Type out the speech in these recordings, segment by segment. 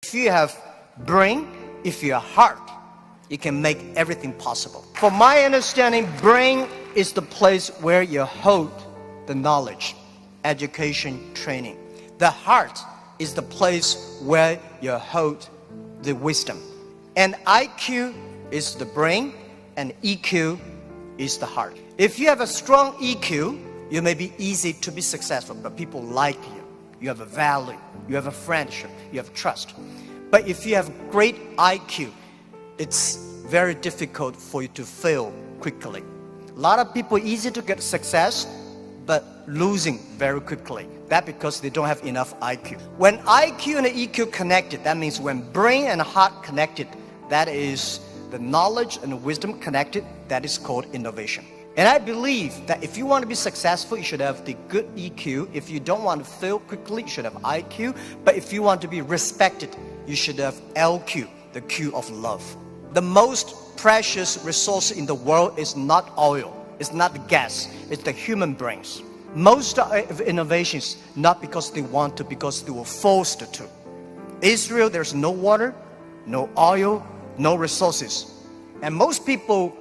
If you have brain, if you have heart, you can make everything possible. For my understanding, brain is the place where you hold the knowledge, education, training. The heart is the place where you hold the wisdom. And IQ is the brain, and EQ is the heart. If you have a strong EQ, you may be easy to be successful, but people like you. You have a value, you have a friendship, you have trust. But if you have great IQ, it's very difficult for you to fail quickly. A lot of people easy to get success, but losing very quickly. That's because they don't have enough IQ. When IQ and EQ connected, that means when brain and heart connected, that is the knowledge and wisdom connected, that is called innovation. And I believe that if you want to be successful, you should have the good EQ. If you don't want to fail quickly, you should have IQ. But if you want to be respected, you should have LQ, the Q of love. The most precious resource in the world is not oil, it's not gas, it's the human brains. Most of innovations, not because they want to, because they were forced to. Israel, there's no water, no oil, no resources. And most people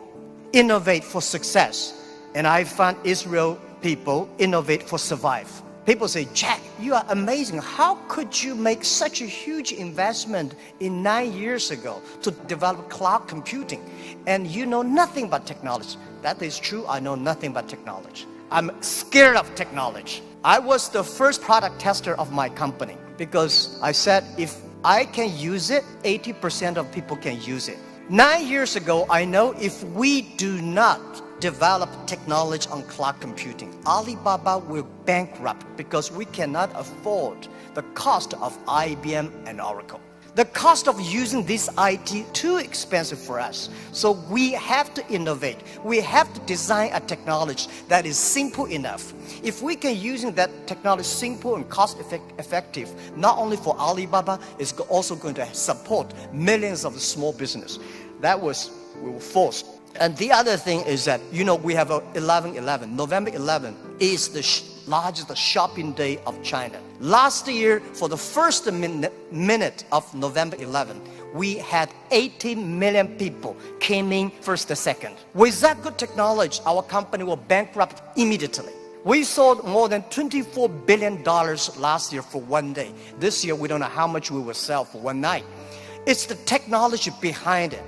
innovate for success. And I find Israel people innovate for survive. People say, Jack, you are amazing. How could you make such a huge investment in 9 years ago to develop cloud computing? And you know nothing about technology. That is true, I know nothing about technology. I'm scared of technology. I was the first product tester of my company because I said, if I can use it, 80% of people can use it. 9 years ago, I know if we do not develop technology on cloud computing, Alibaba will bankrupt because we cannot afford the cost of IBM and Oracle. The cost of using this IT too expensive for us. So we have to innovate. We have to design a technology that is simple enough. If we can using that technology simple and cost effective, not only for Alibaba, it's also going to support millions of small business. That was, we were forced. And the other thing is that, you know, we have 11/11. November 11 is the largest shopping day of China. Last year, for the first minute of November 11, we had 80 million people came in first to second. With that good technology, our company will bankrupt immediately. We sold more than $24 billion last year for one day. This year, we don't know how much we will sell for one night. It's the technology behind it.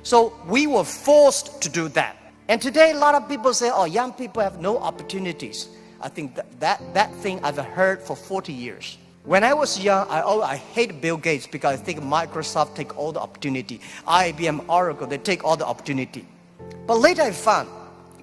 So we were forced to do that. And today, a lot of people say, oh, young people have no opportunities. I think that thing I've heard for 40 years. When I was young, I hate Bill Gates because I think Microsoft take all the opportunity. IBM, Oracle, they take all the opportunity. But later I found,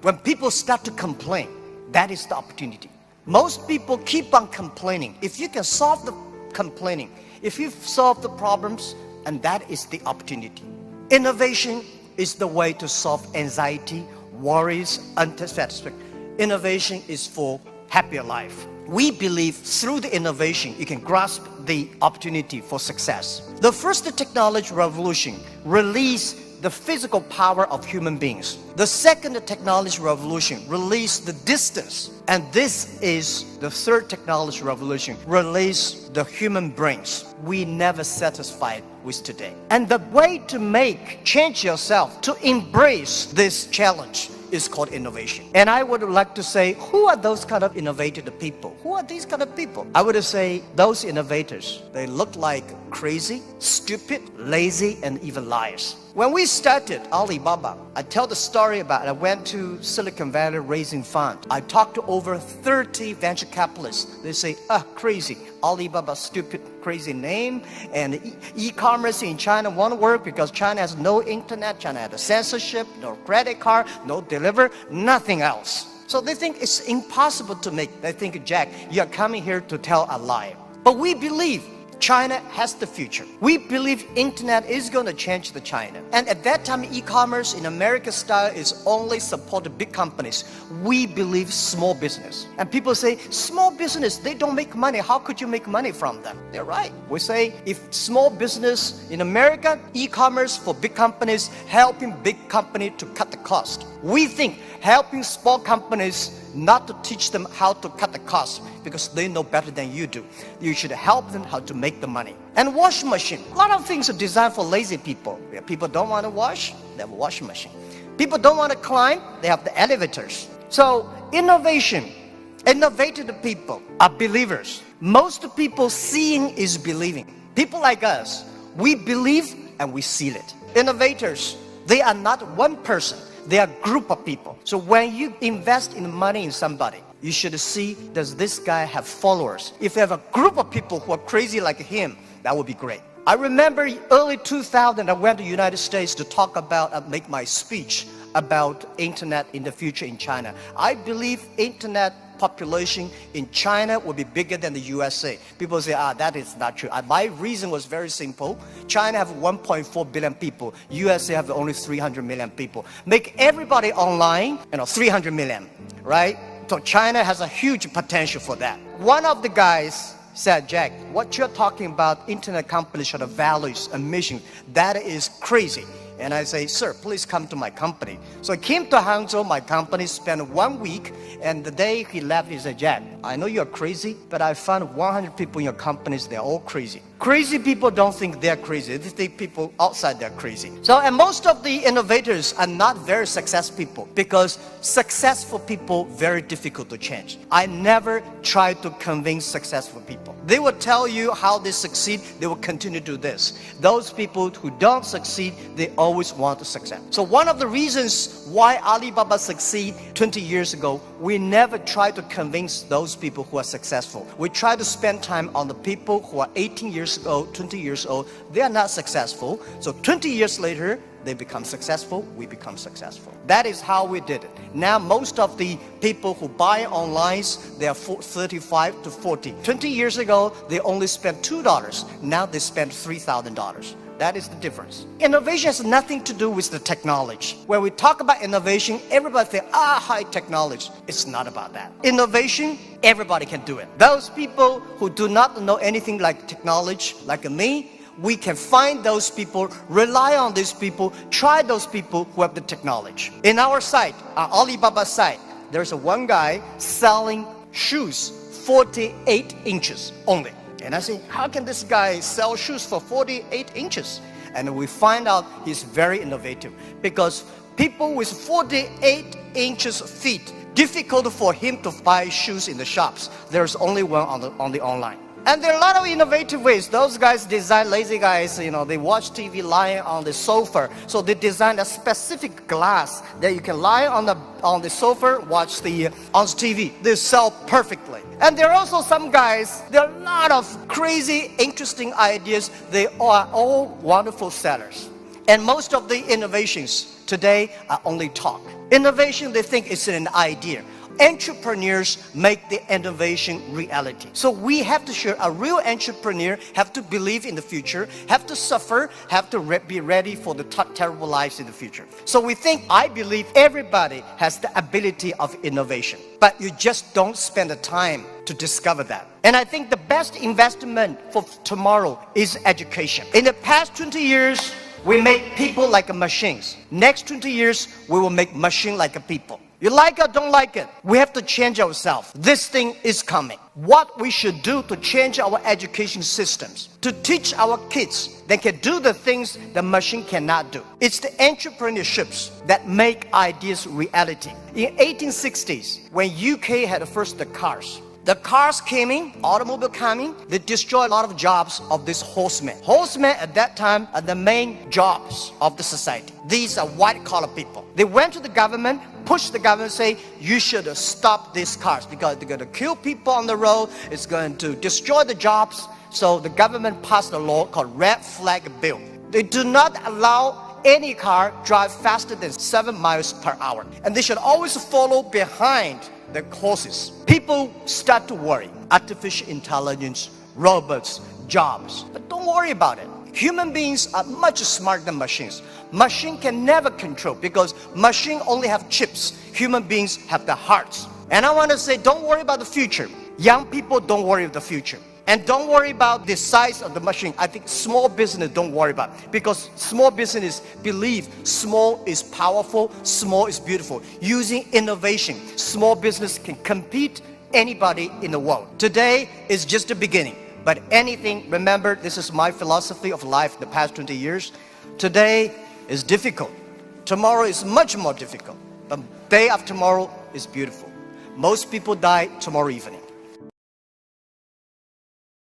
when people start to complain, that is the opportunity. Most people keep on complaining. If you can solve the complaining, if you solve the problems, and that is the opportunity. Innovation is the way to solve anxiety, worries, unsatisfaction. Innovation is for happier life. We believe through the innovation, you can grasp the opportunity for success. The first technology revolution released the physical power of human beings. The second technology revolution released the distance. And this is the third technology revolution, release the human brains. We never satisfied with today. And the way to change yourself, to embrace this challenge is called innovation. And I would like to say, who are those kind of innovative people? Who are these kind of people? I would say those innovators, they look like crazy, stupid, lazy, and even liars. When we started Alibaba, I tell the story about I went to Silicon Valley raising funds. I talked to over 30 venture capitalists. They say, crazy. Alibaba, stupid, crazy name. And e-commerce in China won't work because China has no internet, China has a censorship, no credit card, no deliver, nothing else. So they think it's impossible to make. They think, Jack, you're coming here to tell a lie. But we believe China has the future. We believe internet is going to change the China. And at that time, e-commerce in American style is only supported big companies. We believe small business. And people say, small business, they don't make money. How could you make money from them? They're right. We say, if small business in America, e-commerce for big companies, helping big company to cut the cost. We think helping small companies not to teach them how to cut the cost because they know better than you do. You should help them how to make the money. And washing machine. A lot of things are designed for lazy people. People don't want to wash, they have a washing machine. People don't want to climb, they have the elevators. So innovation, innovative people are believers. Most people seeing is believing. People like us, we believe and we seal it. Innovators, they are not one person. They are a group of people. So when you invest in money in somebody, you should see, does this guy have followers? If you have a group of people who are crazy like him, that would be great. I remember early 2000, I went to the United States to talk about, make my speech about internet in the future in China. I believe internet population in China will be bigger than the USA. People say, that is not true. My reason was very simple. China have 1.4 billion people. USA have only 300 million people. Make everybody online, 300 million, right? So China has a huge potential for that. One of the guys said, Jack, what you're talking about, internet companies should have values and mission, that is crazy. And I say, sir, please come to my company. So I came to Hangzhou, my company, spent 1 week, and the day he left, he said, Jack, I know you're crazy, but I found 100 people in your companies, they're all crazy. Crazy people don't think they're crazy, they think people outside they're crazy. So, and most of the innovators are not very successful people because successful people, very difficult to change. I never try to convince successful people. They will tell you how they succeed, they will continue to do this. Those people who don't succeed, they always want to succeed. So one of the reasons why Alibaba succeed 20 years ago, we never try to convince those people who are successful. We try to spend time on the people who are 18 years old, 20 years old. They are not successful. So 20 years later, they become successful, we become successful. That is how we did it. Now most of the people who buy online, they are 35 to 40. 20 years ago, they only spent $2. Now they spend $3,000. That is the difference. Innovation has nothing to do with the technology. When we talk about innovation, everybody thinks, high technology. It's not about that. Innovation, everybody can do it. Those people who do not know anything like technology, like me, we can find those people, rely on these people, try those people who have the technology. In our site, our Alibaba site, there's one guy selling shoes 48 inches only. And I say, how can this guy sell shoes for 48 inches? And we find out he's very innovative because people with 48 inches feet, difficult for him to buy shoes in the shops. There's only one on the online. And there are a lot of innovative ways. Those guys design, lazy guys, they watch TV lying on the sofa. So they design a specific glass that you can lie on the sofa, watch on TV. They sell perfectly. And there are also some guys, there are a lot of crazy, interesting ideas. They are all wonderful sellers. And most of the innovations today are only talk. Innovation, they think it's an idea. Entrepreneurs make the innovation reality. So we have to show a real entrepreneur have to believe in the future, have to suffer, have to be ready for the terrible lives in the future. So I believe everybody has the ability of innovation, but you just don't spend the time to discover that. And I think the best investment for tomorrow is education. In the past 20 years, we make people like machines. Next 20 years, we will make machine like people. You like it or don't like it, we have to change ourselves. This thing is coming. What we should do to change our education systems, to teach our kids they can do the things the machine cannot do. It's the entrepreneurships that make ideas reality. In 1860s, when UK had first the cars came in, automobile coming, they destroyed a lot of jobs of these horsemen. Horsemen at that time are the main jobs of the society. These are white-collar people. They went to the government, pushed the government, say, you should stop these cars because they're going to kill people on the road, it's going to destroy the jobs. So the government passed a law called Red Flag Bill. They do not allow any car drive faster than 7 miles per hour. And they should always follow behind the horses. People start to worry. Artificial intelligence, robots, jobs. But don't worry about it. Human beings are much smarter than machines. Machine can never control because machine only have chips. Human beings have the hearts. And I want to say, don't worry about the future. Young people, don't worry about the future. And don't worry about the size of the machine. I think small business don't worry about, because small business believe small is powerful, small is beautiful. Using innovation, small business can compete anybody in the world. Today is just the beginning, but anything, remember, this is my philosophy of life the past 20 years. Today is difficult. Tomorrow is much more difficult. But day after tomorrow is beautiful. Most people die tomorrow evening.